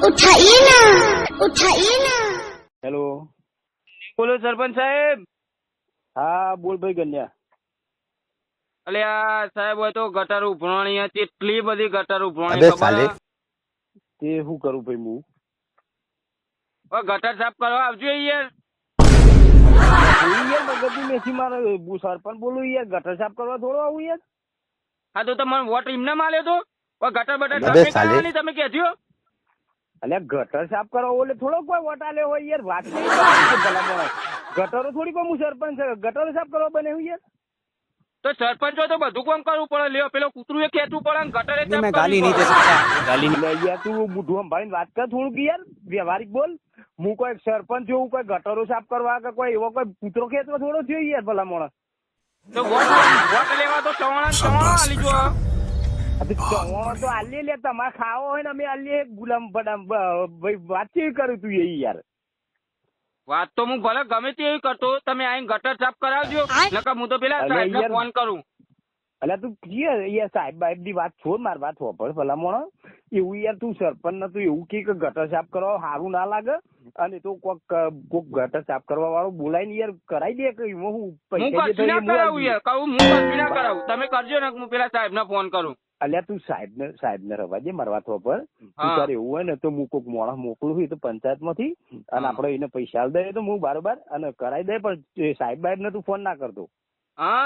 उठाइए ना, उठाइए ना। હેલો. બોલો સરપંચ સાહેબ. હા બોલ ભાઈ ગન્યા. અલે આ સાહેબ હોય તો ગટર ઉભરાણી હતી, એટલી બધી ગટર ઉભરાણી અબે ખબર સાલે. હે? તે શું કરું ભાઈ હું? હવે ગટર સાફ કરવા આવજો યાર. યાર મગજની મેથી મારે હું સરપંચ બોલું યાર, ગટર સાફ કરવા થોડો આવું યાર. હા તો મને વોટ એમને માલ્યો તો હવે ગટર બટર અબે સાફ નહીં સાલે. કરવાની તમે કહેજો. અલ્યા ગટર સાફ કરવા ઓલે થોડો કોઈ વોટ આલ્યો હોય યાર, વાત નહીં કરવાની છે ભલા માણસ. ગટરો થોડી કોઈ હું સરપંચ છે, ગટરો સાફ કરવા બને હું યાર. તો સરપંચ હોય તો બધું કામ કરવું પડે. લ્યો પેલો કૂતરું એ ખેંચવું પડે ને ગટરે સાફ मैं गाली કરવી नहीं दे પડે. सकता, गाली नहीं. એટલે યાર તું બુઢું સંભાળીને વાત કર થોડુંક યાર, વ્યવહારિક બોલ. હું કોઈ સરપંચ છું, કોઈ ગટરો સાફ કરવા કે કોઈ એવો કોઈ કૂતરો ખેંચવા થોડો થયો યાર ભલા માણસ. તો વોટ લેવા તો ચવાણા આલી જો. ચવાણો તો આલીએ લે, તમારે ખાવો હોય ને અમે આલીએ. ગુલામ બદામ ભાઈ વાત કેવી કરું તું એ યાર. વાત તો હું ભલે ગમે તે એવી કરતો, તમે આઈને ગટર સાફ કરાવજો, નકર હું તો પેલા અલે સાહેબને યાર. ફોન કરું. એટલે તું યાર સાહેબ બાહેબ ની વાત છોડ, મારી વાત હોભળ ભલા માણસ. એવું યાર તું સરપંચ ને તું એવું કે ગટર સાફ કરવા સારું ના લાગે, અને તો કોક ગટર સાફ કરવા વાળો બોલાઈને યાર કરાવી દે કે એમાં હું હું પૈસા જે કશું ના થાય એ કરાવું યાર, કહું હું કશું ના કરાવું. તમે કરજો ને હું પેલા સાહેબને ફોન કરું. અલ્યા તું સાહેબ ને રવા દે, મારી વાત હોભળ. તું હા. તારે એવું હોય ને તો હું કોક માણસ મોકલું છું તો પંચાયત માંથી, અને હા. આપડે એને પૈસા આલી દઈએ તો હું બારોબાર અને કરાવી દે, પણ સાહેબ બાહેબ ને તું ફોન ના કરતો. હા